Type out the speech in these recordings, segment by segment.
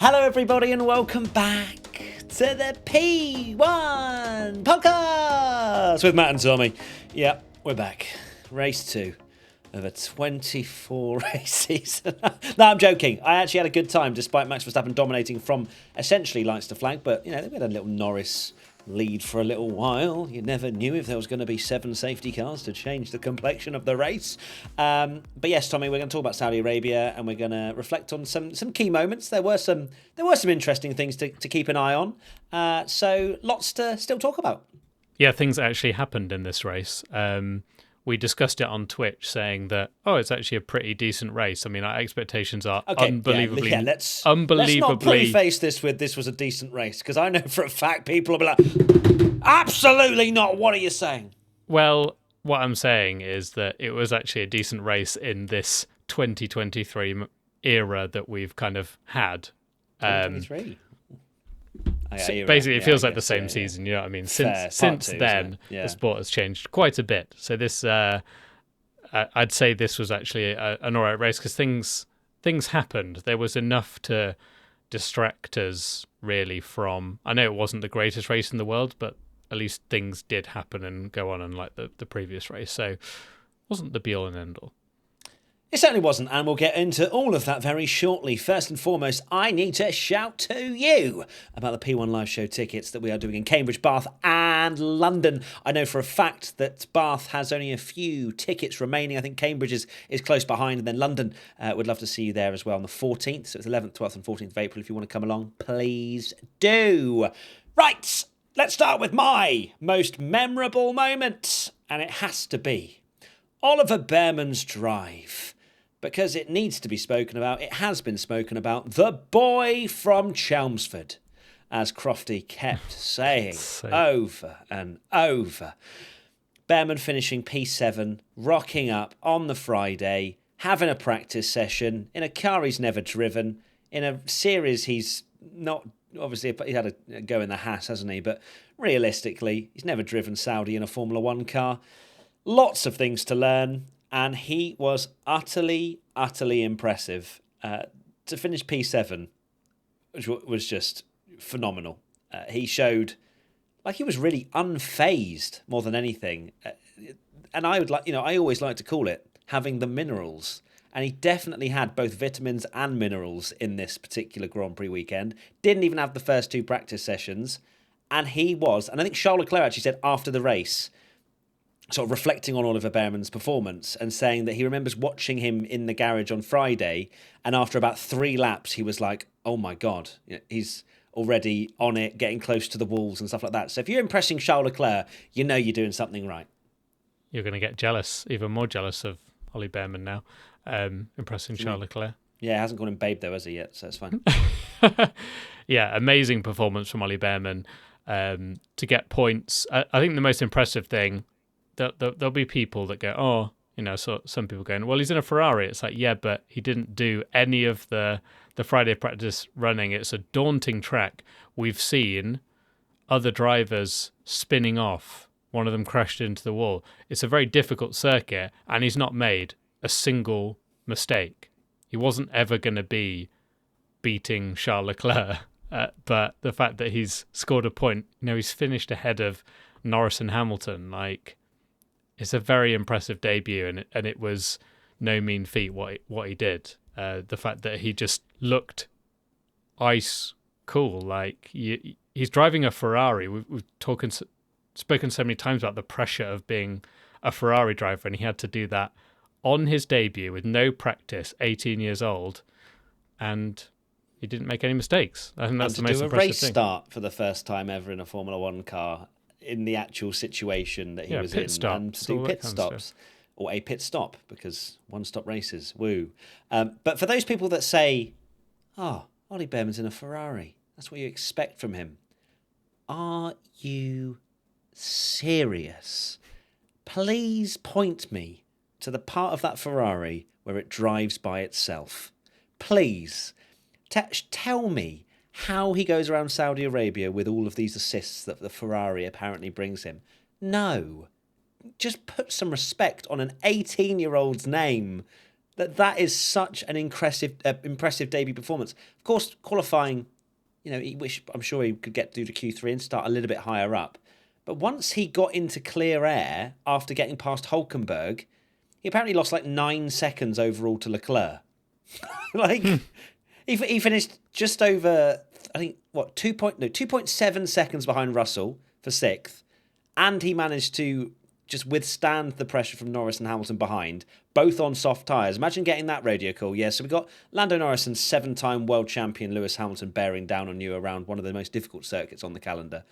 Hello everybody and welcome back to the P1 podcast with Matt and Tommy. Yeah, we're back. Race 2 of a 24 race season. No, I'm joking. I actually had a good time despite Max Verstappen dominating from essentially lights to flag, but we had a little Norris lead for a little while. You never knew if there was going to be 7 safety cars to change the complexion of the race. But yes, Tommy, we're going to talk about Saudi Arabia and we're going to reflect on some key moments. There were some interesting things to keep an eye on. So lots to still talk about. Yeah, things actually happened in this race. We discussed it on Twitch, saying that, it's actually a pretty decent race. I mean, our expectations are unbelievably... Yeah, let's not preface this with this was a decent race, because I know for a fact people will be like, absolutely not, what are you saying? Well, what I'm saying is that it was actually a decent race in this 2023 era that we've kind of had. 2023? Basically, it feels like the same season, you know what I mean? Since then, the sport has changed quite a bit. So this, I'd say this was actually an all right race because things happened. There was enough to distract us, really, from... I know it wasn't the greatest race in the world, but at least things did happen and go on unlike the previous race. So it wasn't the be-all and end-all. It certainly wasn't, and we'll get into all of that very shortly. First and foremost, I need to shout to you about the P1 Live Show tickets that we are doing in Cambridge, Bath and London. I know for a fact that Bath has only a few tickets remaining. I think Cambridge is close behind, and then London would love to see you there as well on the 14th. So it's 11th, 12th and 14th of April. If you want to come along, please do. Right, let's start with my most memorable moment, and it has to be Oliver Bearman's drive. Because it needs to be spoken about. It has been spoken about. The boy from Chelmsford, as Crofty kept saying over and over. Bearman finishing P7, rocking up on the Friday, having a practice session in a car he's never driven, in a series he's not... Obviously, he had a go in the Haas, hasn't he? But realistically, he's never driven Saudi in a Formula One car. Lots of things to learn. And he was utterly impressive. To finish P7, which was just phenomenal. He showed like he was really unfazed more than anything. And I would I always like to call it having the minerals. And he definitely had both vitamins and minerals in this particular Grand Prix weekend. Didn't even have the first 2 practice sessions. And he was, and I think Charles Leclerc actually said after the race, sort of reflecting on Oliver Bearman's performance and saying that he remembers watching him in the garage on Friday, and after about 3 laps, he was like, oh my God, he's already on it, getting close to the walls and stuff like that. So if you're impressing Charles Leclerc, you know you're doing something right. You're going to get jealous, even more jealous of Ollie Bearman now, impressing Charles Leclerc. Yeah, hasn't called him babe though, has he yet? So it's fine. Yeah, amazing performance from Ollie Bearman to get points. I think the most impressive thing, there'll be people that go, so some people going, well, he's in a Ferrari. It's like, yeah, but he didn't do any of the Friday practice running. It's a daunting track. We've seen other drivers spinning off. One of them crashed into the wall. It's a very difficult circuit, and he's not made a single mistake. He wasn't ever going to be beating Charles Leclerc, but the fact that he's scored a point, he's finished ahead of Norris and Hamilton, it's a very impressive debut, and it was no mean feat what he did. The fact that he just looked ice cool, he's driving a Ferrari. We've spoken so many times about the pressure of being a Ferrari driver, and he had to do that on his debut with no practice, 18 years old, and he didn't make any mistakes. I think that's the most impressive thing. And to do a race start for the first time ever in a Formula One car, in the actual situation that he was in, and to do pit stops, or a pit stop, because one-stop races, woo. But for those people that say, Ollie Bearman's in a Ferrari, that's what you expect from him. Are you serious? Please point me to the part of that Ferrari where it drives by itself. Please. Tell me how he goes around Saudi Arabia with all of these assists that the Ferrari apparently brings him. No. Just put some respect on an 18-year-old's name That is such an impressive debut performance. Of course, qualifying, I'm sure he could get through to Q3 and start a little bit higher up. But once he got into clear air after getting past Hulkenberg, he apparently lost like 9 seconds overall to Leclerc. He finished just over, I think, 2.7 seconds behind Russell for 6th. And he managed to just withstand the pressure from Norris and Hamilton behind, both on soft tyres. Imagine getting that radio call. Yeah, so we got Lando Norris and 7-time world champion Lewis Hamilton bearing down on you around one of the most difficult circuits on the calendar.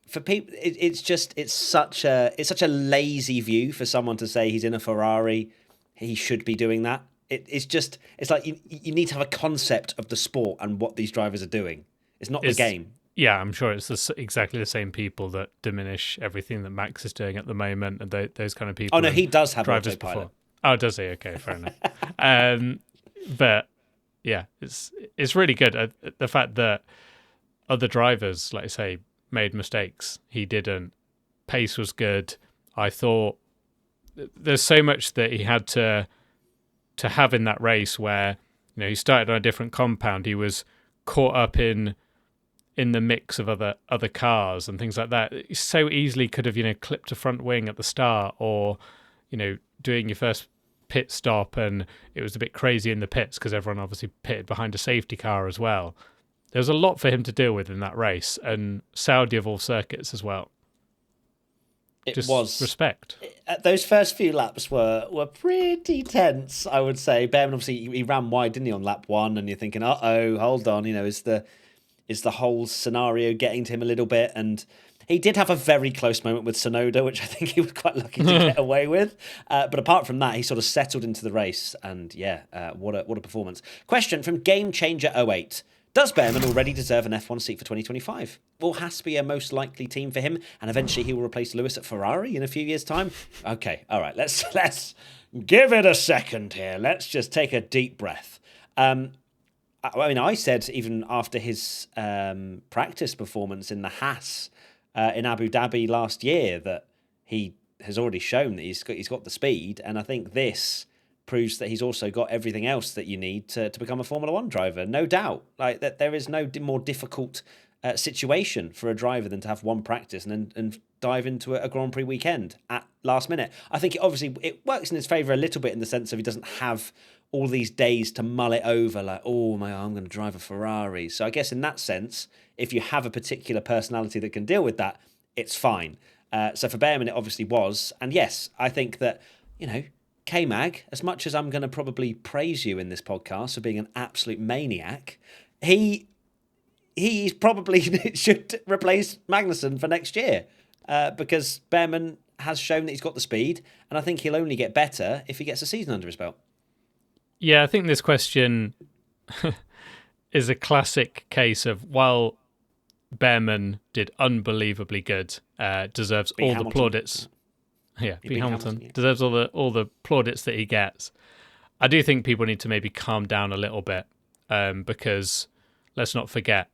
For people, it's such a lazy view for someone to say he's in a Ferrari. He should be doing that. It's like you need to have a concept of the sport and what these drivers are doing. It's not the game. Yeah, I'm sure it's exactly the same people that diminish everything that Max is doing at the moment, and those kind of people. Oh no, he does have drivers autopilot. Before. Oh, does he? Okay, fair enough. But yeah, it's really good. The fact that other drivers, like I say, made mistakes. He didn't. Pace was good. I thought there's so much that he had to have in that race where he started on a different compound. He was caught up in the mix of other cars and things like that. He so easily could have clipped a front wing at the start, or doing your first pit stop and it was a bit crazy in the pits because everyone obviously pitted behind a safety car as well. There was a lot for him to deal with in that race, and Saudi of all circuits as well. It Just was respect. Those first few laps were pretty tense, I would say. Bearman obviously he ran wide, didn't he, on lap 1, and you're thinking, hold on, is the whole scenario getting to him a little bit? And he did have a very close moment with Tsunoda, which I think he was quite lucky to get away with. But apart from that, he sort of settled into the race, and what a performance. Question from Game Changer 08. Does Bearman already deserve an F1 seat for 2025? Will Haas be a most likely team for him, and eventually he will replace Lewis at Ferrari in a few years' time? Okay, all right, let's give it a second here. Let's just take a deep breath. I said even after his practice performance in the Haas in Abu Dhabi last year that he has already shown that he's got the speed, and I think this proves that he's also got everything else that you need to become a Formula One driver. No doubt, like that, there is no more difficult situation for a driver than to have one practice and dive into a Grand Prix weekend at last minute. I think it works in his favour a little bit in the sense of he doesn't have all these days to mull it over, like, I'm going to drive a Ferrari. So I guess in that sense, if you have a particular personality that can deal with that, it's fine. So for Bearman, it obviously was. And yes, I think that, K-Mag, as much as I'm going to probably praise you in this podcast for being an absolute maniac, he's probably should replace Magnuson for next year because Bearman has shown that he's got the speed, and I think he'll only get better if he gets a season under his belt. Yeah, I think this question is a classic case of, while Bearman did unbelievably good, deserves all the plaudits. Yeah, Hamilton deserves all the plaudits that he gets. I do think people need to maybe calm down a little bit because let's not forget,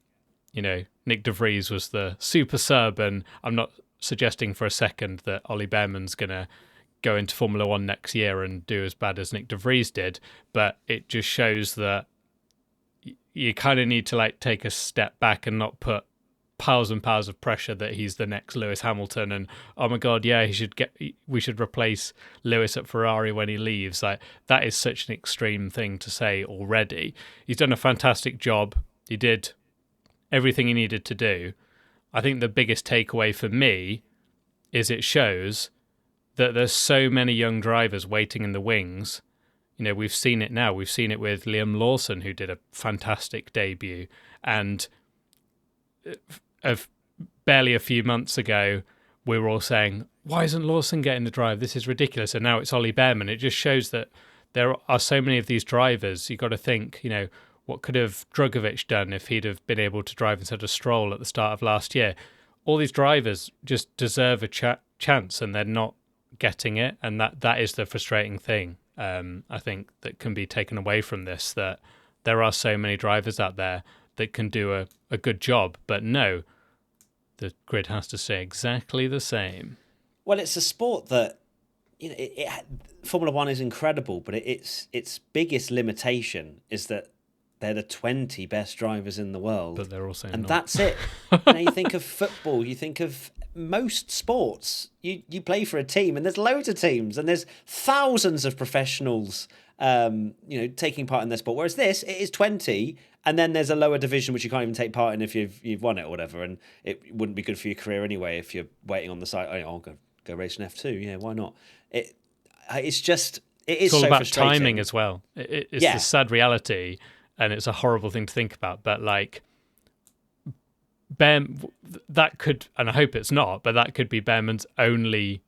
Nick de Vries was the super sub, and I'm not suggesting for a second that Ollie Bearman's going to go into Formula One next year and do as bad as Nick de Vries did, but it just shows that you kind of need to take a step back and not put piles and piles of pressure that he's the next Lewis Hamilton and oh my god, yeah, we should replace Lewis at Ferrari when he leaves. That is such an extreme thing to say already. He's done a fantastic job. He did everything he needed to do. I think the biggest takeaway for me is it shows that there's so many young drivers waiting in the wings. We've seen it now. We've seen it with Liam Lawson, who did a fantastic debut, and of barely a few months ago, we were all saying, why isn't Lawson getting the drive? This is ridiculous. And now it's Ollie Bearman. It just shows that there are so many of these drivers. You've got to think, what could have Drugovich done if he'd have been able to drive instead of Stroll at the start of last year? All these drivers just deserve a chance, and they're not getting it. And that is the frustrating thing, I think, that can be taken away from this, that there are so many drivers out there that can do a good job. But no, the grid has to stay exactly the same. Well, it's a sport that Formula One is incredible, but its biggest limitation is that they're the 20 best drivers in the world. But they're also and not. That's it. You think of football, you think of most sports. You play for a team, and there's loads of teams, and there's thousands of professionals, taking part in their sport. Whereas this, it is 20, and then there's a lower division which you can't even take part in if you've won it or whatever, and it wouldn't be good for your career anyway if you're waiting on the side. I'll go race an F2. Yeah, why not? It's all so about frustrating. timing as well. It's the sad reality, and it's a horrible thing to think about. But like, that could, and I hope it's not, but that could be Bearman's only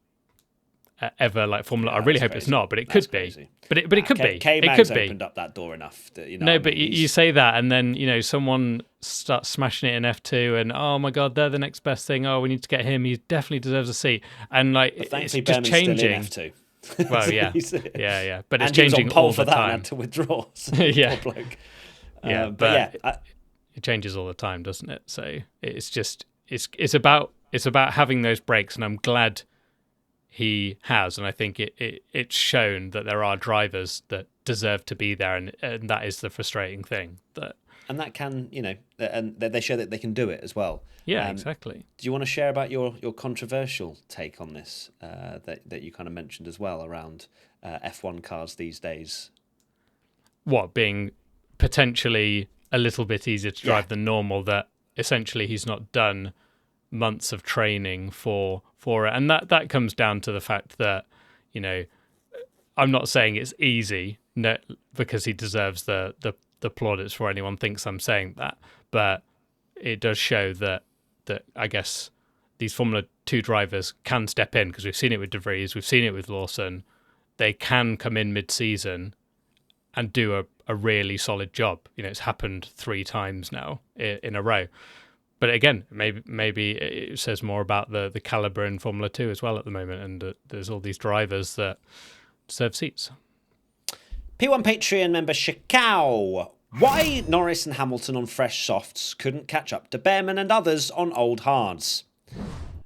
ever like Formula. I really hope it's not, but it could be. But it could be. It could be. Opened up that door enough. No, but you say that, and then someone starts smashing it in F2, and oh my god, they're the next best thing. Oh, we need to get him. He definitely deserves a seat. And like, it's just Bearman's changing. Still in F2. Well, yeah. But it's and changing he was on pole all for the that time. And had to withdraw. So Yeah. poor bloke. It changes all the time, doesn't it? So it's about having those breaks, and I'm glad he has, and I think it's shown that there are drivers that deserve to be there, and that is the frustrating thing. And that can, and they show that they can do it as well. Yeah, exactly. Do you want to share about your controversial take on this that you kind of mentioned as well around F1 cars these days? What, being potentially a little bit easier to drive than normal, that essentially he's not done months of training for it. And that comes down to the fact that, I'm not saying it's easy because he deserves the plaudits for anyone thinks I'm saying that, but it does show that I guess these Formula 2 drivers can step in, because we've seen it with De Vries, we've seen it with Lawson. They can come in mid-season and do a really solid job. It's happened 3 times now in a row. But again, maybe it says more about the caliber in Formula 2 as well at the moment, and there's all these drivers that deserve seats. P1 Patreon member Shikau. Why Norris and Hamilton on fresh softs couldn't catch up to Bearman and others on old hards?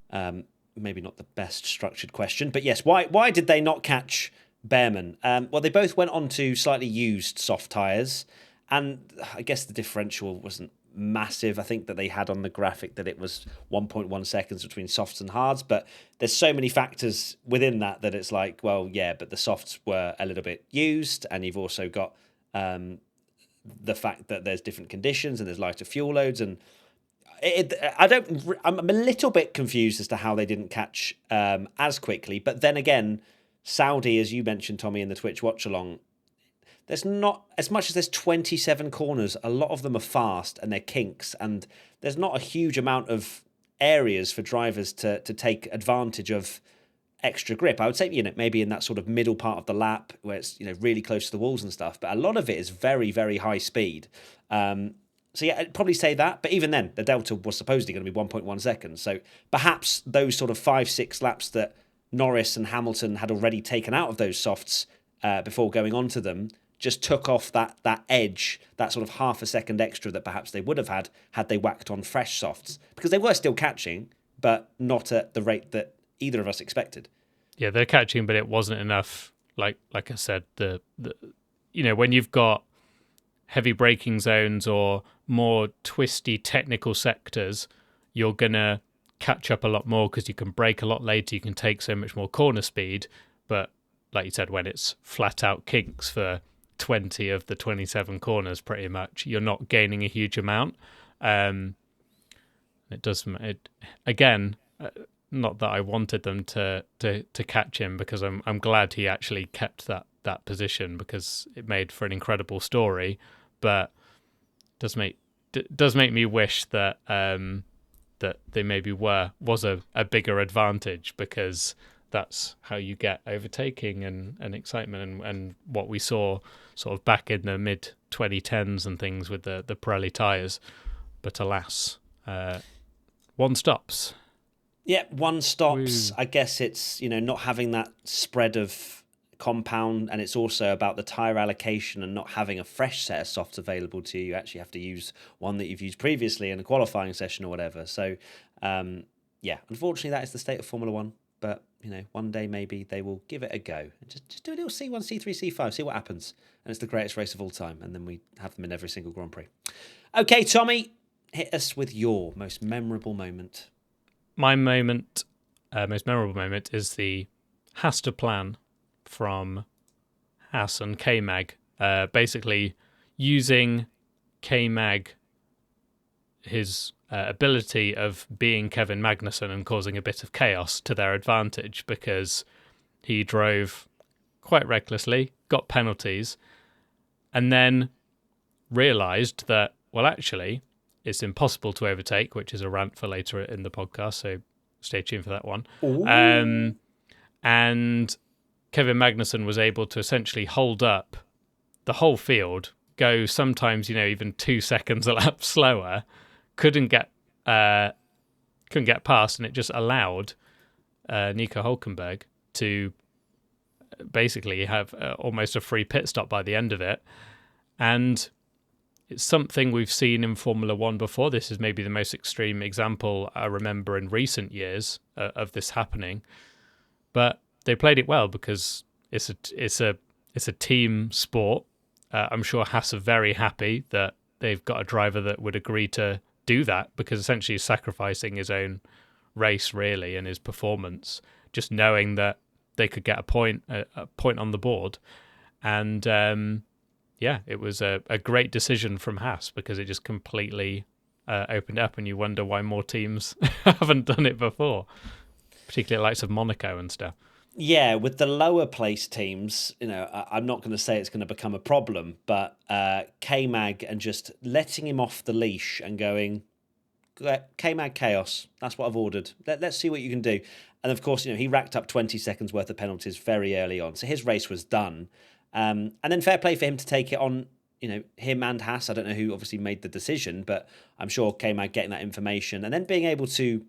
Maybe not the best structured question, but yes, why did they not catch Bearman? Well, they both went on to slightly used soft tyres, and I guess the differential wasn't massive. I think that they had on the graphic that it was 1.1 seconds between softs and hards, but there's so many factors within that it's like, well, yeah, but the softs were a little bit used, and you've also got the fact that there's different conditions and there's lighter fuel loads, and I'm a little bit confused as to how they didn't catch as quickly. But then again, Saudi, as you mentioned, Tommy, in the Twitch watch along, there's not, as much as there's 27 corners, a lot of them are fast and they're kinks, and there's not a huge amount of areas for drivers to take advantage of extra grip. I would say, maybe in that sort of middle part of the lap where it's, really close to the walls and stuff, but a lot of it is very, very high speed. So yeah, I'd probably say that, but even then, the delta was supposedly going to be 1.1 seconds. So perhaps those sort of 5-6 laps that Norris and Hamilton had already taken out of those softs before going on to them just took off that edge, that sort of half a second extra that perhaps they would have had they whacked on fresh softs, because they were still catching, but not at the rate that either of us expected. Yeah, they're catching, but it wasn't enough. Like I said, the when you've got heavy braking zones or more twisty technical sectors, you're gonna catch up a lot more because you can brake a lot later, you can take so much more corner speed. But like you said, when it's flat out kinks for 20 of the 27 corners, pretty much, you're not gaining a huge amount. Again, not that I wanted them to catch him, because I'm glad he actually kept that position, because it made for an incredible story. But does make me wish that that they maybe was a bigger advantage, because that's how you get overtaking and excitement and what we saw sort of back in the mid 2010s and things with the Pirelli tyres. But alas, one stops. Yeah, one stops. Woo. I guess it's, not having that spread of compound, and it's also about the tyre allocation and not having a fresh set of softs available to you. You actually have to use one that you've used previously in a qualifying session or whatever. So, unfortunately, that is the state of Formula One. But one day maybe they will give it a go. And just do a little C1, C3, C5, see what happens. And it's the greatest race of all time. And then we have them in every single Grand Prix. Okay, Tommy, hit us with your most memorable moment. My most memorable moment is the Haas to plan from Haas and K-Mag. Basically using K-Mag, his ability of being Kevin Magnuson and causing a bit of chaos to their advantage, because he drove quite recklessly, got penalties, and then realised that, well, actually, it's impossible to overtake, which is a rant for later in the podcast, so stay tuned for that one. And Kevin Magnuson was able to essentially hold up the whole field, go sometimes, even 2 seconds a lap slower, couldn't get past, and it just allowed Nico Hülkenberg to basically have almost a free pit stop by the end of it. And it's something we've seen in Formula One before. This is maybe the most extreme example I remember in recent years of this happening, but they played it well because it's a team sport. I'm sure Haas are very happy that they've got a driver that would agree to do that, because essentially he's sacrificing his own race really and his performance, just knowing that they could get a point on the board. And it was a great decision from Haas, because it just completely opened up, and you wonder why more teams haven't done it before, particularly likes of Monaco and stuff. Yeah, with the lower place teams, I'm not going to say it's going to become a problem, but K-Mag and just letting him off the leash and going, K-Mag chaos, that's what I've ordered. Let's see what you can do. And of course, he racked up 20 seconds worth of penalties very early on, so his race was done. And then fair play for him to take it on, him and Haas. I don't know who obviously made the decision, but I'm sure K-Mag getting that information and then being able to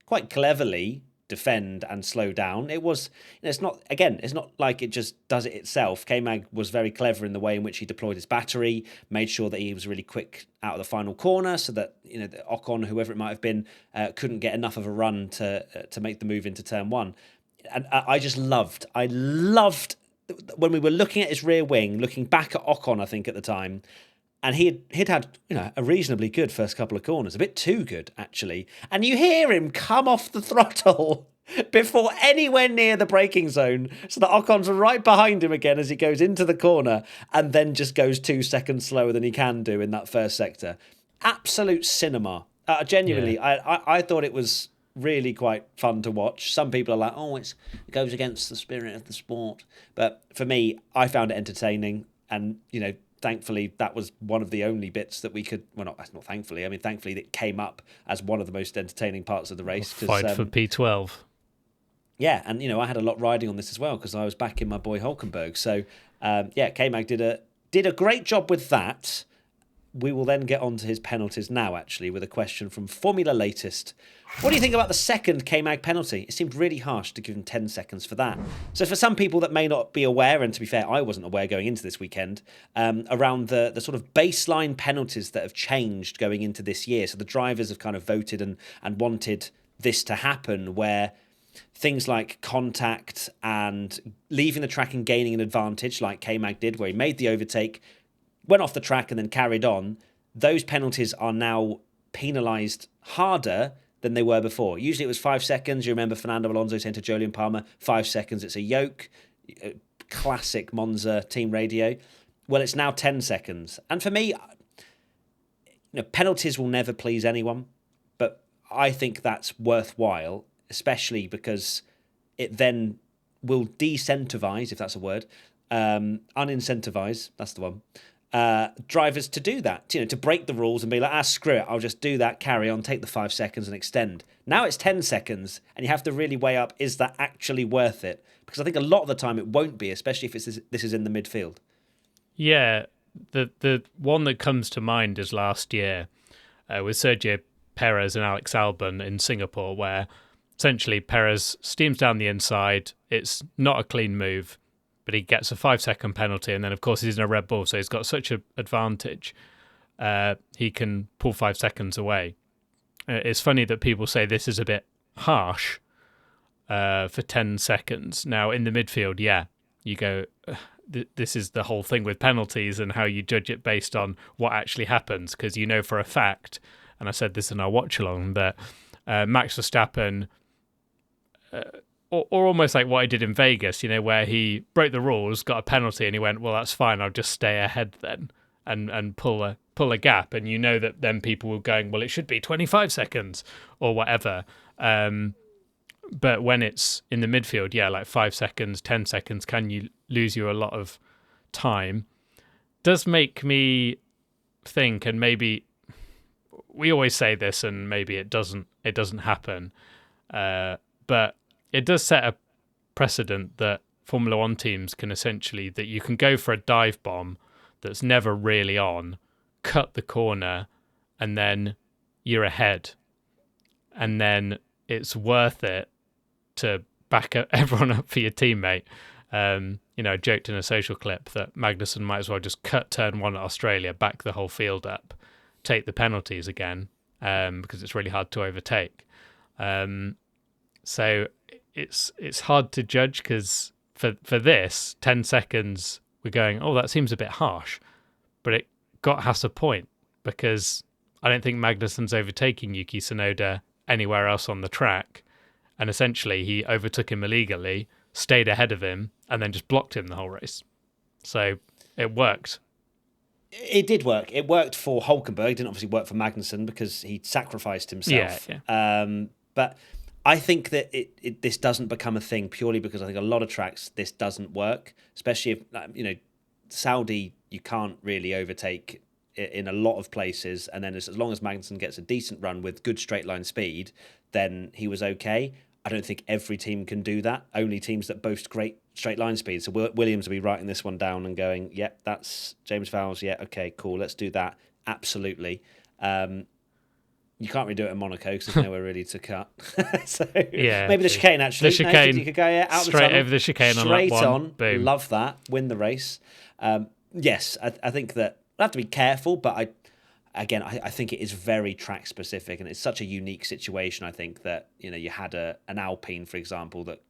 quite cleverly defend and slow down. It was, it's not like it just does it itself. K-Mag was very clever in the way in which he deployed his battery, made sure that he was really quick out of the final corner so that, Ocon, whoever it might have been, couldn't get enough of a run to make the move into turn one. And I loved when we were looking at his rear wing, looking back at Ocon, I think at the time, and he'd had a reasonably good first couple of corners, a bit too good actually. And you hear him come off the throttle before anywhere near the braking zone, so that Ocon's right behind him again as he goes into the corner, and then just goes 2 seconds slower than he can do in that first sector. Absolute cinema. Genuinely, yeah. I thought it was really quite fun to watch. Some people are like, it goes against the spirit of the sport. But for me, I found it entertaining, and thankfully, that was one of the only bits that we could... Well, not thankfully. I mean, thankfully, it came up as one of the most entertaining parts of the race. Fight for P12. Yeah, and, I had a lot riding on this as well, because I was backing my boy Hülkenberg. So, K-Mag did a great job with that. We will then get on to his penalties now, actually, with a question from Formula Latest. What do you think about the second K-Mag penalty? It seemed really harsh to give him 10 seconds for that. So for some people that may not be aware, and to be fair, I wasn't aware going into this weekend, around the sort of baseline penalties that have changed going into this year. So the drivers have kind of voted and wanted this to happen, where things like contact and leaving the track and gaining an advantage, like K-Mag did, where he made the overtake, went off the track and then carried on, those penalties are now penalised harder than they were before. Usually it was 5 seconds. You remember Fernando Alonso saying to Jolyon Palmer, 5 seconds, it's a yoke. Classic Monza team radio. Well, it's now 10 seconds. And for me, penalties will never please anyone, but I think that's worthwhile, especially because it then will de-incentivise, if that's a word, unincentivise, that's the one, drivers to do that, to break the rules and be like, screw it, I'll just do that, carry on, take the 5 seconds and extend. Now it's 10 seconds, and you have to really weigh up, is that actually worth it? Because I think a lot of the time it won't be, especially if this is in the midfield. Yeah, the one that comes to mind is last year with Sergio Perez and Alex Albon in Singapore, where essentially Perez steams down the inside, it's not a clean move, but he gets a 5-second penalty, and then of course he's in a Red Bull, so he's got such an advantage. He can pull 5 seconds away. It's funny that people say this is a bit harsh, for 10 seconds. Now, in the midfield, you go, this is the whole thing with penalties and how you judge it based on what actually happens, because you know for a fact, and I said this in our watch-along, that Max Verstappen, or almost like what he did in Vegas, where he broke the rules, got a penalty, and he went, well, that's fine, I'll just stay ahead then and pull a gap. And that then people were going, well, it should be 25 seconds or whatever. But when it's in the midfield, like 5 seconds, 10 seconds, can lose you a lot of time. Does make me think, and maybe we always say this and maybe it doesn't happen, but it does set a precedent that Formula One teams can essentially, that you can go for a dive bomb that's never really on, cut the corner, and then you're ahead. And then it's worth it to back everyone up for your teammate. I joked in a social clip that Magnuson might as well just cut turn one at Australia, back the whole field up, take the penalties again, because it's really hard to overtake. So it's hard to judge, because for this 10 seconds we're going, oh, that seems a bit harsh, but it got Haas a point, because I don't think Magnuson's overtaking Yuki Tsunoda anywhere else on the track, and essentially he overtook him illegally, stayed ahead of him, and then just blocked him the whole race. So it worked. It did work. It worked for Hulkenberg. It didn't obviously work for Magnuson because he sacrificed himself. Yeah. But I think that this doesn't become a thing purely because I think a lot of tracks this doesn't work, especially if Saudi, you can't really overtake in a lot of places, and then as long as Magnuson gets a decent run with good straight line speed, then he was okay. I don't think every team can do that. Only teams that boast great straight line speed. So Williams will be writing this one down and going, yep, that's James Vowles. Yeah, okay, cool, let's do that. Absolutely. You can't really do it in Monaco because there's nowhere really to cut. So maybe the chicane, actually. The chicane, you could go out straight the tunnel, over the chicane straight on lap one. On. Boom. Love that. Win the race. Yes, I think that I have to be careful, but I think it is very track specific, and it's such a unique situation. I think that you had an Alpine, for example, that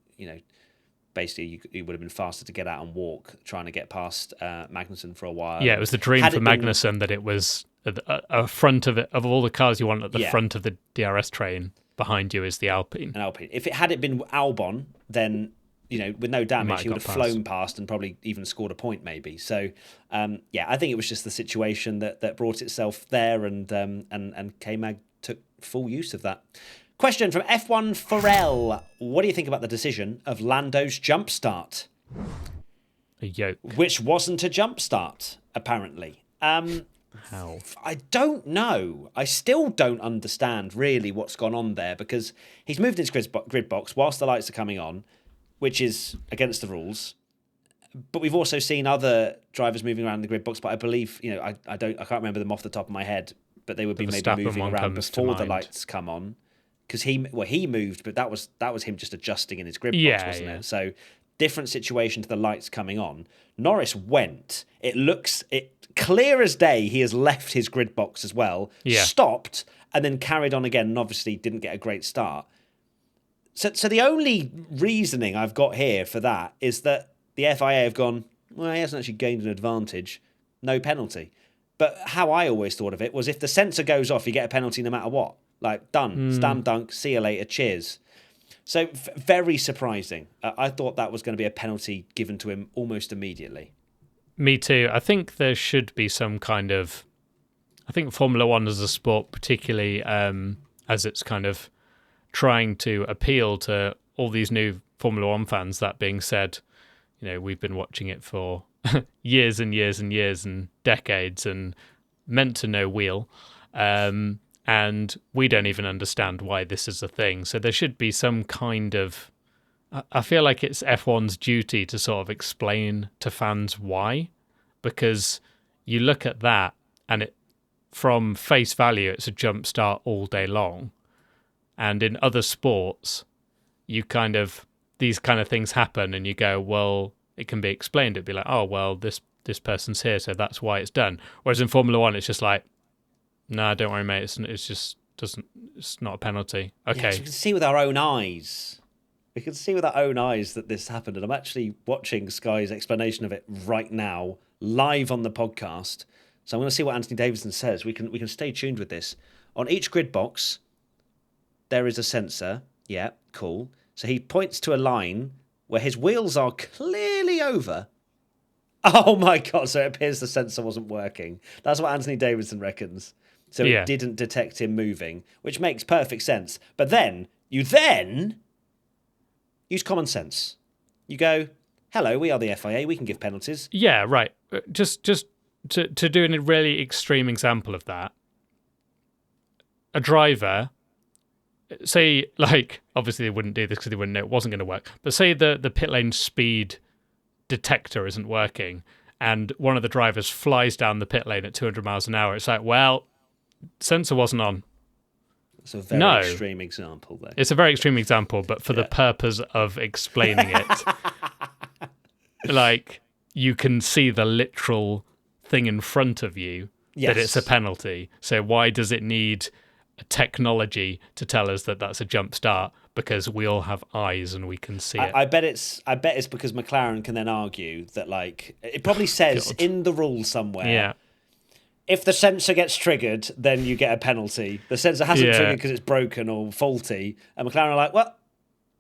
basically you would have been faster to get out and walk, trying to get past Magnuson for a while. Yeah, it was the dream for Magnuson that it was a front of it, of all the cars you want at the front of the DRS train. Behind you is the Alpine. An Alpine. If it had been Albon, then with no damage, he would have flown past and probably even scored a point, maybe. So, I think it was just the situation that brought itself there, and K-Mag took full use of that. Question from F1 Pharrell. What do you think about the decision of Lando's jump start? A yoke. Which wasn't a jump start, apparently. How? I don't know. I still don't understand really what's gone on there, because he's moved his grid box whilst the lights are coming on, which is against the rules. But we've also seen other drivers moving around the grid box, but I believe, I can't remember them off the top of my head, but they would be maybe moving around before the lights come on. Because he moved, but that was him just adjusting in his grid box, wasn't it? So different situation to the lights coming on. Norris went. It clear as day he has left his grid box as well, stopped, and then carried on again, and obviously didn't get a great start. So the only reasoning I've got here for that is that the FIA have gone, well, he hasn't actually gained an advantage, no penalty. But how I always thought of it was, if the sensor goes off, you get a penalty no matter what. Like, done, slam dunk, see you later, cheers. So very surprising. I thought that was going to be a penalty given to him almost immediately. Me too. I think there should be some kind of... I think Formula One as a sport, particularly as it's kind of trying to appeal to all these new Formula One fans. That being said, we've been watching it for years and years and years and decades and meant to know wheel. And we don't even understand why this is a thing. So there should be some kind of... I feel like it's F1's duty to sort of explain to fans why, because you look at that and from face value, it's a jump start all day long. And in other sports, these kind of things happen and you go, well, it can be explained. It'd be like, oh, well, this person's here, so that's why it's done. Whereas in Formula One, it's just like, no, don't worry, mate. It's not a penalty. Okay. Yeah, we can see with our own eyes We can see with our own eyes that this happened, and I'm actually watching Sky's explanation of it right now, live on the podcast. So I'm going to see what Anthony Davidson says. We can stay tuned with this. On each grid box, there is a sensor. Yeah, cool. So he points to a line where his wheels are clearly over. Oh my God, so it appears the sensor wasn't working. That's what Anthony Davidson reckons. So it didn't detect him moving, which makes perfect sense. But then, you use common sense. You go, hello, we are the FIA, we can give penalties. Yeah, right. Just to do a really extreme example of that, a driver, say, like, obviously they wouldn't do this because they wouldn't know it wasn't going to work, but say the pit lane speed detector isn't working and one of the drivers flies down the pit lane at 200 miles an hour. It's like, well, sensor wasn't on. It's a very extreme example, though. It's a very extreme example, but for the purpose of explaining it, like, you can see the literal thing in front of you that it's a penalty. So why does it need a technology to tell us that that's a jump start? Because we all have eyes and we can see it. I bet it's because McLaren can then argue that, like, it probably says in the rule somewhere. Yeah. If the sensor gets triggered, then you get a penalty. The sensor hasn't triggered because it's broken or faulty. And McLaren are like, well,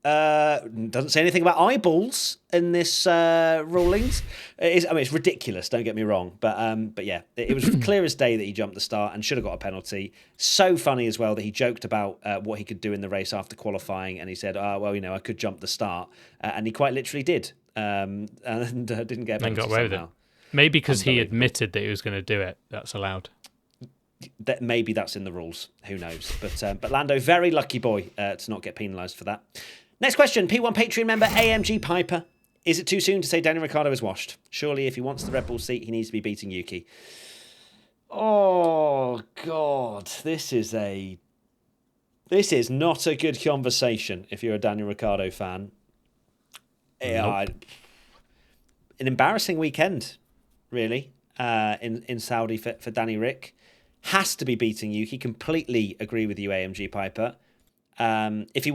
doesn't say anything about eyeballs in this rulings. It's ridiculous, don't get me wrong. But yeah, it was clear as day that he jumped the start and should have got a penalty. So funny as well that he joked about what he could do in the race after qualifying. And he said, well, I could jump the start. And he quite literally did. And didn't get a penalty and got away with it. Maybe because he admitted that he was going to do it. That's allowed. Maybe that's in the rules. Who knows? But Lando, very lucky boy to not get penalised for that. Next question. P1 Patreon member AMG Piper. Is it too soon to say Daniel Ricciardo is washed? Surely if he wants the Red Bull seat, he needs to be beating Yuki. Oh, God. This is not a good conversation if you're a Daniel Ricciardo fan. Nope. An embarrassing weekend, really, in Saudi for Danny Rick. Has to be beating Yuki. Completely agree with you, AMG Piper. If he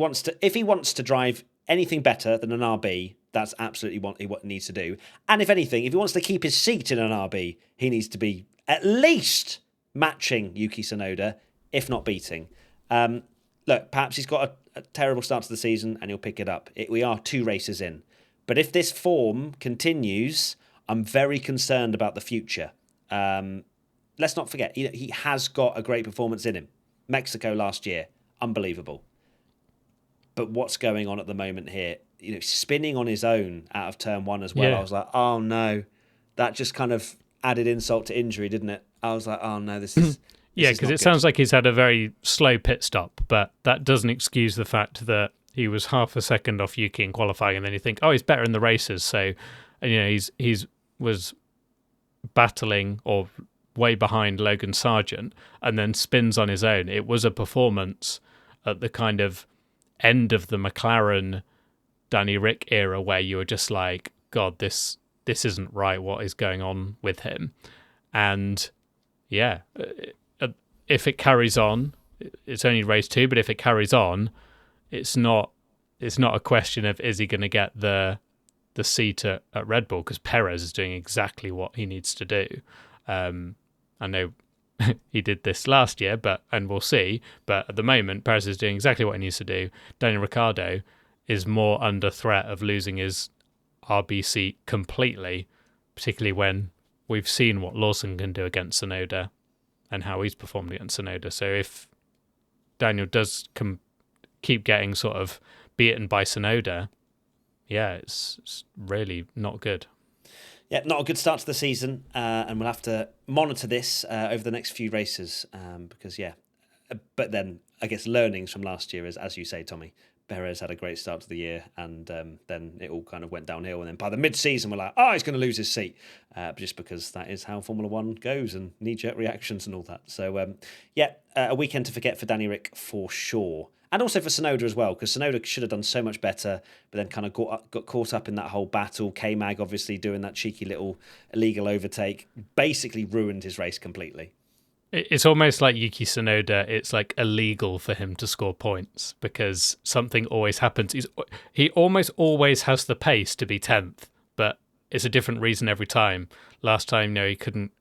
wants to drive anything better than an RB, that's absolutely what he needs to do. And if anything, if he wants to keep his seat in an RB, he needs to be at least matching Yuki Tsunoda, if not beating. Look, perhaps he's got a terrible start to the season and he'll pick it up. We are 2 races in. But if this form continues, I'm very concerned about the future. Let's not forget, he has got a great performance in him. Mexico last year, unbelievable. But what's going on at the moment here? Spinning on his own out of turn 1 as well. Yeah. I was like, oh no, that just kind of added insult to injury, didn't it? I was like, oh no, this is. Yeah, because it sounds like he's had a very slow pit stop, but that doesn't excuse the fact that he was half a second off Yuki in qualifying, and then you think, oh, he's better in the races. So, he's was battling or way behind Logan Sargent, and then spins on his own. It was a performance at the kind of end of the McLaren Danny Rick era where you were just like, God, this isn't right. What is going on with him? And yeah, if it carries on, it's only race 2, but if it carries on, it's not a question of is he going to get the seat at Red Bull, because Perez is doing exactly what he needs to do. I know he did this last year, and we'll see. But at the moment, Perez is doing exactly what he needs to do. Daniel Ricciardo is more under threat of losing his RB seat completely, particularly when we've seen what Lawson can do against Tsunoda and how he's performed against Tsunoda. So if Daniel does keep getting sort of beaten by Tsunoda, yeah, it's really not good. Yeah, not a good start to the season, and we'll have to monitor this over the next few races because, yeah. But then, I guess, learnings from last year is, as you say, Tommy, Perez had a great start to the year, and then it all kind of went downhill. And then by the mid-season, we're like, oh, he's going to lose his seat, just because that is how Formula One goes and knee-jerk reactions and all that. So, a weekend to forget for Danny Rick for sure. And also for Tsunoda as well, because Tsunoda should have done so much better, but then kind of got caught up in that whole battle. K-Mag obviously doing that cheeky little illegal overtake, basically ruined his race completely. It's almost like Yuki Tsunoda. It's like illegal for him to score points because something always happens. He almost always has the pace to be 10th, but it's a different reason every time. Last time, he couldn't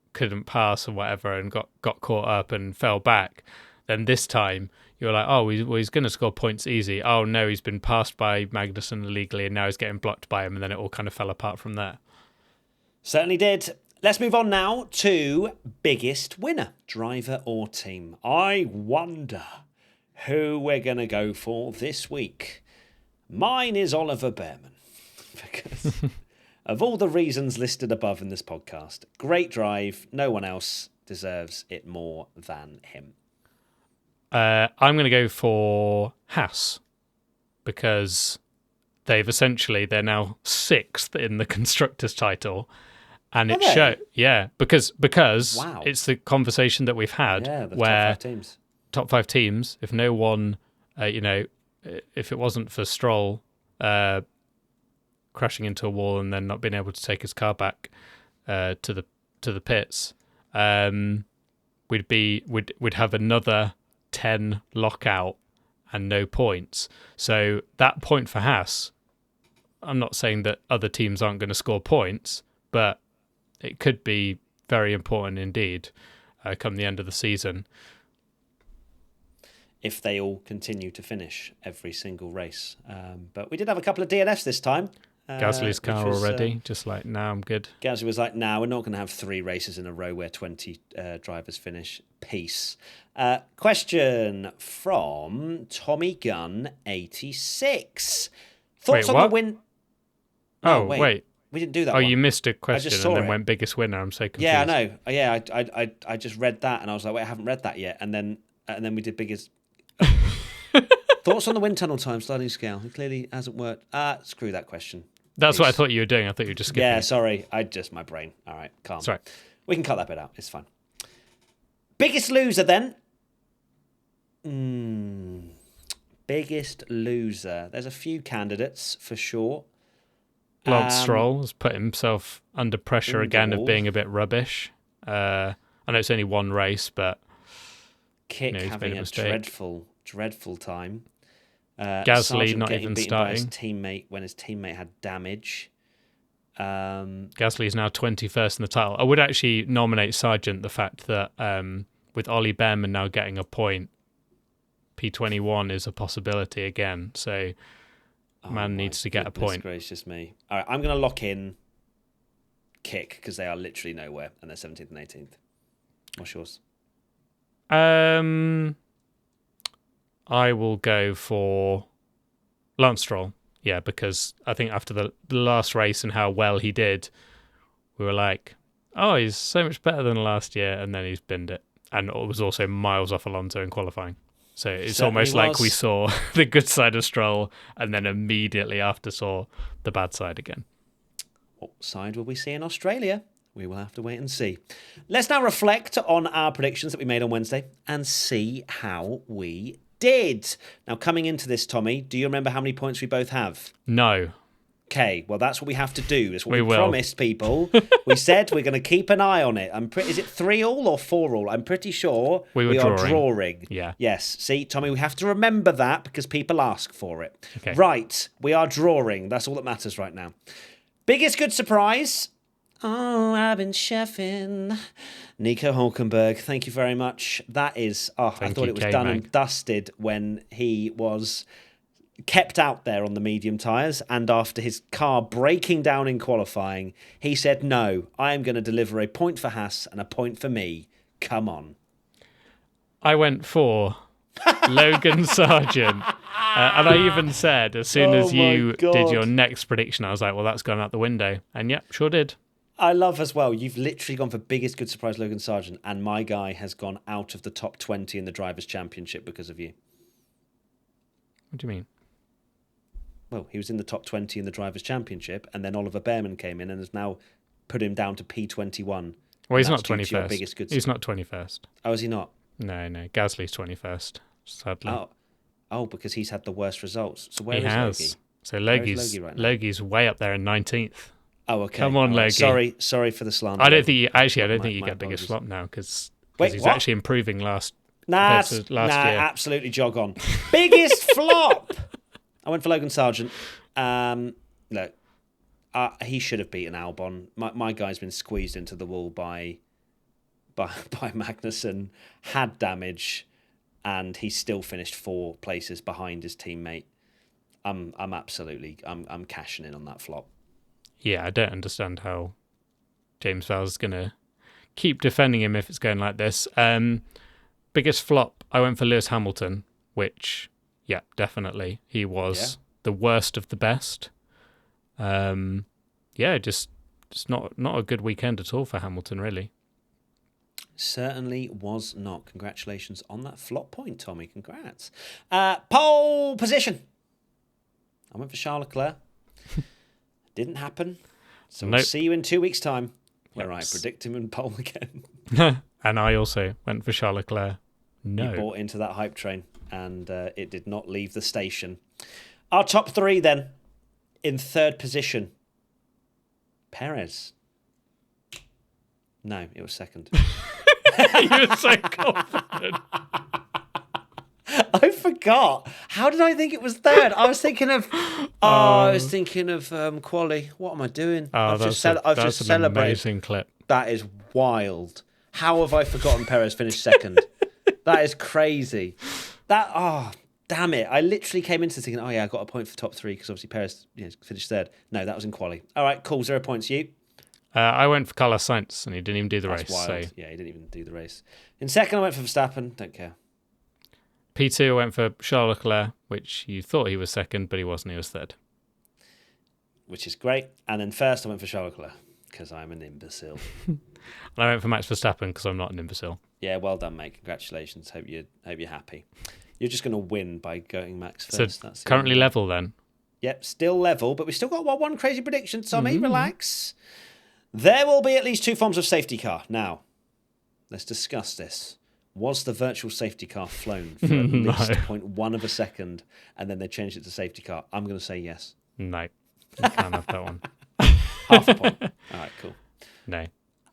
pass or whatever and got caught up and fell back. Then this time, you're like, oh, he's going to score points easy. Oh, no, he's been passed by Magnuson illegally and now he's getting blocked by him. And then it all kind of fell apart from there. Certainly did. Let's move on now to biggest winner, driver or team. I wonder who we're going to go for this week. Mine is Oliver Bearman. Because of all the reasons listed above in this podcast, great drive. No one else deserves it more than him. I'm going to go for Haas because they're now 6th in the constructors title. And it showed, because wow. It's the conversation that we've had where top five teams, if no one, if it wasn't for Stroll crashing into a wall and then not being able to take his car back to the pits, we'd have another 10 lockout and no points. So that point for Haas, I'm not saying that other teams aren't going to score points, but it could be very important indeed come the end of the season. If they all continue to finish every single race. But we did have a couple of DNFs this time. Gasly's car already, just like, nah, I'm good. Gasly was like, nah, we're not going to have 3 races in a row where 20 drivers finish. Peace. Question from Tommy Gunn 86. Thoughts on the win? Oh, wait. We didn't do that. Oh, you missed a question and then went biggest winner. I'm so confused. Yeah, I know. Yeah, I just read that and I was like, wait, I haven't read that yet. And then we did biggest. Thoughts on the wind tunnel time sliding scale? It clearly hasn't worked. Screw that question. That's what I thought you were doing. I thought you were just skipping. Yeah, sorry. My brain. All right, calm. Sorry. We can cut that bit out. It's fine. Biggest loser then. Biggest loser. There's a few candidates for sure. Lance Stroll has put himself under pressure again of being a bit rubbish. I know it's only one race, but Kick having a dreadful time. Gasly Sargent not even starting. By his teammate when his teammate had damage. Gasly is now 21st in the title. I would actually nominate Sargent. The fact that with Ollie Bearman now getting a point, P21 is a possibility again. So. Man needs to get a point. Gracious me. All right, I'm going to lock in Kick because they are literally nowhere and they're 17th and 18th. What's yours? I will go for Lance Stroll. Yeah, because I think after the last race and how well he did, we were like, oh, he's so much better than last year, and then he's binned it. And it was also miles off Alonso in qualifying. So it's almost like we saw the good side of Stroll and then immediately after saw the bad side again. What side will we see in Australia? We will have to wait and see. Let's now reflect on our predictions that we made on Wednesday and see how we did. Now, coming into this, Tommy, do you remember how many points we both have? No. Okay, well, that's what we have to do. That's what we promised people. We said we're going to keep an eye on it. Is it 3-3 or 4-4? I'm pretty sure we are drawing. Yeah. Yes. See, Tommy, we have to remember that because people ask for it. Okay. Right, we are drawing. That's all that matters right now. Biggest good surprise? Oh, I've been chefing. Nico Hulkenberg, thank you very much. That is, I thought it was done and dusted when he was kept out there on the medium tyres, and after his car breaking down in qualifying, he said, no, I am going to deliver a point for Haas and a point for me. Come on. I went for Logan Sargent. And I even said, as soon as you did your next prediction, I was like, well, that's gone out the window. And yep, sure did. I love as well, you've literally gone for biggest good surprise Logan Sargent, and my guy has gone out of the top 20 in the Drivers' Championship because of you. What do you mean? Well, he was in the top 20 in the Drivers' Championship, and then Oliver Bearman came in and has now put him down to P21. Well, he's not 21st. He's not 21st. Oh, is he not? No. Gasly's 21st, sadly. Oh, because he's had the worst results. So where is Logie? So Logie's way up there in 19th. Oh, okay. Come on, Logie. Sorry for the slander. I don't think you get biggest flop now because because he's actually improving last year. Absolutely jog on. Biggest flop. I went for Logan Sargent. Look, he should have beaten Albon. My guy's been squeezed into the wall by Magnuson, had damage, and he still finished 4 places behind his teammate. I'm cashing in on that flop. Yeah, I don't understand how James Vowles going to keep defending him if it's going like this. Biggest flop, I went for Lewis Hamilton, which, yeah, definitely. He was the worst of the best. Just not a good weekend at all for Hamilton, really. Certainly was not. Congratulations on that flop point, Tommy. Congrats. Pole position. I went for Charles Leclerc. Didn't happen. So we'll see you in 2 weeks' time, where I predict him in pole again. And I also went for Charles Leclerc. No. You bought into that hype train, and it did not leave the station. Our top 3, then. In 3rd position, Perez. No, it was 2nd. You were so confident. I forgot. How did I think it was 3rd? I was thinking of. Quali. What am I doing? I've just celebrated. Amazing clip. That is wild. How have I forgotten Perez finished 2nd? That is crazy. Damn it. I literally came into thinking, I got a point for top 3 because obviously Perez finished 3rd. No, that was in quali. All right, cool. 0 points. You? I went for Carlos Sainz and he didn't even do the race. Wild. So. Yeah, he didn't even do the race. In 2nd, I went for Verstappen. Don't care. P2, I went for Charles Leclerc, which you thought he was 2nd, but he wasn't. He was 3rd. Which is great. And then 1st, I went for Charles Leclerc because I'm an imbecile. And I went for Max Verstappen because I'm not an imbecile. Yeah, well done, mate. Congratulations. Hope you're happy. You're just going to win by going Max first. So that's currently level then? Yep, still level, but we still got one crazy prediction, Tommy. Relax. There will be at least 2 forms of safety car. Now, let's discuss this. Was the virtual safety car flown for at least 0.1 of a second, and then they changed it to safety car? I'm going to say yes. No, you can't have that one. Half a point. All right, cool. No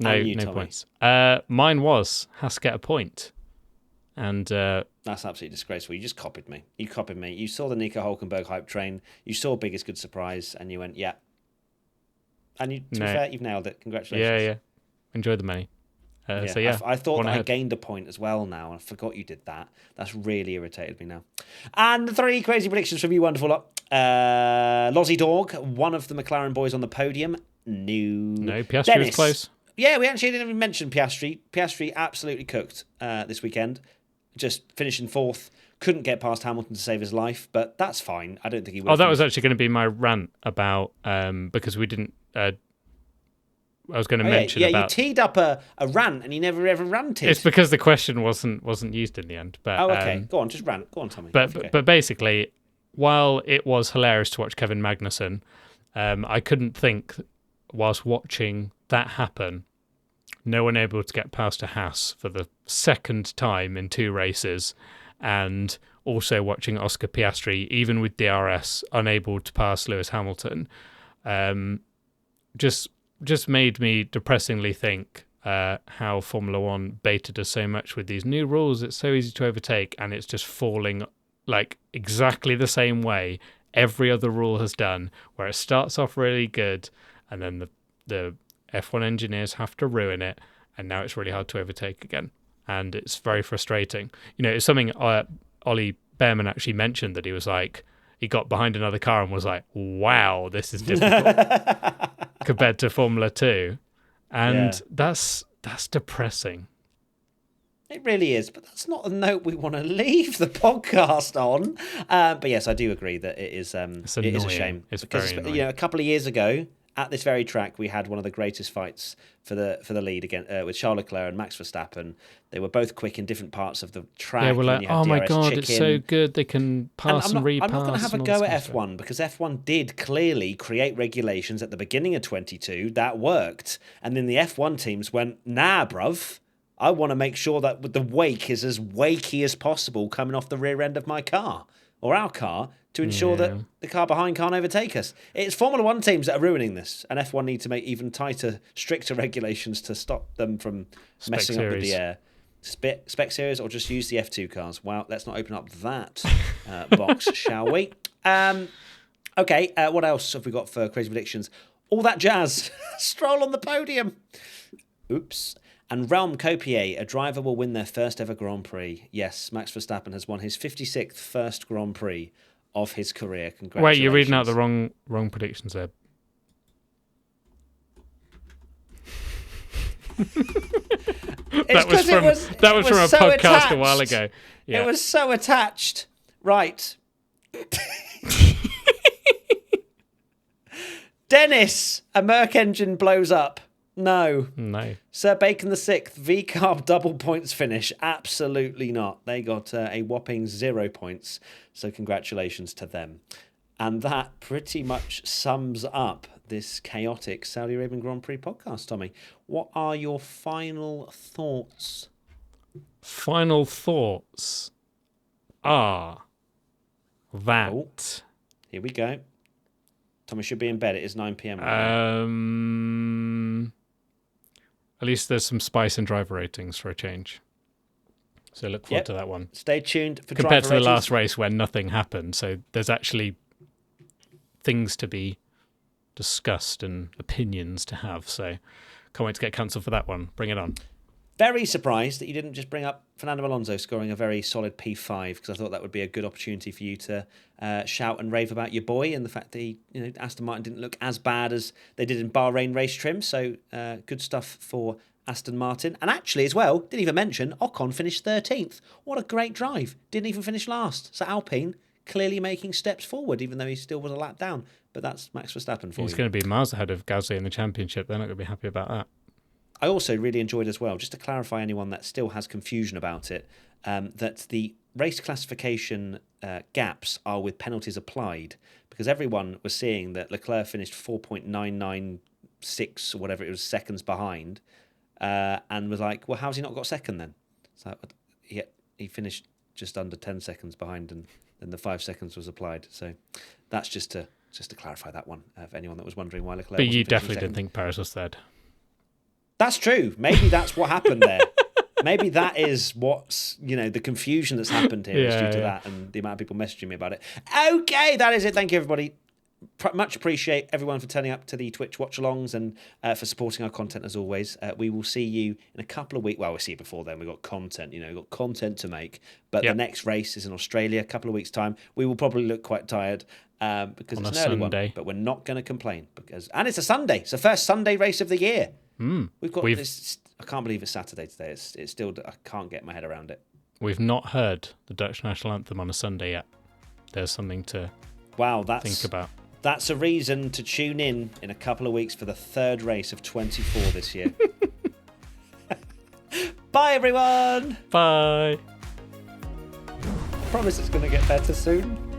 Tommy? points. Mine was Haas get a point. And that's absolutely disgraceful. You just copied me. You saw the Nico Hulkenberg hype train. You saw Biggest Good Surprise, and you went, yeah. And to be fair, you've nailed it. Congratulations. Yeah. Enjoy the money. I thought that I gained a point as well now. I forgot you did that. That's really irritated me now. And the 3 crazy predictions from you wonderful lot. Lozzie Dog, one of the McLaren boys on the podium. No, Piastri was close. Yeah, we actually didn't even mention Piastri. Piastri absolutely cooked this weekend. Just finishing 4th. Couldn't get past Hamilton to save his life, but that's fine. I don't think he would. That was actually going to be my rant about because we didn't. I was going to mention about. You teed up a rant and you never ever ranted. It's because the question wasn't used in the end. But okay. Go on, just rant. Go on, Tommy. But basically, while it was hilarious to watch Kevin Magnuson, I couldn't think whilst watching that happen. No one able to get past a Haas for the 2nd time in 2 races, and also watching Oscar Piastri, even with DRS, unable to pass Lewis Hamilton, just made me depressingly think how Formula One baited us so much with these new rules. It's so easy to overtake, and it's just falling like exactly the same way every other rule has done, where it starts off really good, and then the F1 engineers have to ruin it, and now it's really hard to overtake again. And it's very frustrating. It's something Ollie Bearman actually mentioned, that he was like, he got behind another car and was like, wow, this is difficult compared to Formula 2. And that's depressing. It really is, but that's not a note we want to leave the podcast on. But yes, I do agree that it is a shame. It's very annoying. A couple of years ago, at this very track, we had one of the greatest fights for the lead again with Charles Leclerc and Max Verstappen. They were both quick in different parts of the track. Yeah, we're like, oh my God, it's so good. They can pass and repass. I'm not going to have a go at F1 because F1 did clearly create regulations at the beginning of 22 that worked. And then the F1 teams went, nah, bruv. I want to make sure that the wake is as wakey as possible coming off the rear end of my car or our car to ensure that the car behind can't overtake us. It's Formula One teams that are ruining this, and F1 need to make even tighter, stricter regulations to stop them from messing up with the air. spec series or just use the F2 cars? Well, let's not open up that box, shall we? Okay, what else have we got for crazy predictions? All that jazz. Stroll on the podium. Oops. And Realm Copier, a driver will win their first ever Grand Prix. Yes, Max Verstappen has won his 56th first Grand Prix of his career. Congratulations. Wait, you're reading out the wrong predictions there. That was from a so podcast attached. a while ago. Yeah. It was so attached. Right. Dennis, a Merc engine blows up. No. Sir Bacon the Sixth, V-carb double points finish. Absolutely not. They got a whopping 0 points. So congratulations to them. And that pretty much sums up this chaotic Saudi Arabian Grand Prix podcast, Tommy. What are your final thoughts? Final thoughts are that... Oh, here we go. Tommy should be in bed. It is 9 p.m. At least there's some spice in driver ratings for a change. So look forward to that one. Stay tuned for compared driver to the ratings. last race where nothing happened. So there's actually things to be discussed and opinions to have. So can't wait to get cancelled for that one. Bring it on. Very surprised that you didn't just bring up Fernando Alonso scoring a very solid P5, because I thought that would be a good opportunity for you to shout and rave about your boy and the fact that Aston Martin didn't look as bad as they did in Bahrain race trim. So good stuff for Aston Martin. And actually as well, didn't even mention, Ocon finished 13th. What a great drive. Didn't even finish last. So Alpine clearly making steps forward, even though he still was a lap down. But that's Max Verstappen for you. He's going to be miles ahead of Gasly in the championship. They're not going to be happy about that. I also really enjoyed as well, just to clarify anyone that still has confusion about it, that the race classification gaps are with penalties applied, because everyone was seeing that Leclerc finished 4.996 or whatever it was seconds behind, and was like, well, how's he not got second then? So he finished just under 10 seconds behind, and then the 5 seconds was applied. So that's just to clarify that one, for anyone that was wondering why Leclerc. But you definitely didn't think Paris was third. That's true. Maybe that's what happened there. Maybe that is what's, the confusion that's happened here is due to that and the amount of people messaging me about it. Okay, that is it. Thank you, everybody. Much appreciate everyone for turning up to the Twitch watch-alongs and for supporting our content as always. We will see you in a couple of weeks. Well, we'll see you before then. We've got content, we've got content to make. But the next race is in Australia, a couple of weeks' time. We will probably look quite tired because it's an early one. But we're not going to complain. And it's a Sunday. It's the first Sunday race of the year. We've got this. I can't believe it's Saturday today. It's still. I can't get my head around it. We've not heard the Dutch national anthem on a Sunday yet. There's something to think about. That's a reason to tune in a couple of weeks for the third race of 24 this year. Bye, everyone. Bye. I promise it's going to get better soon.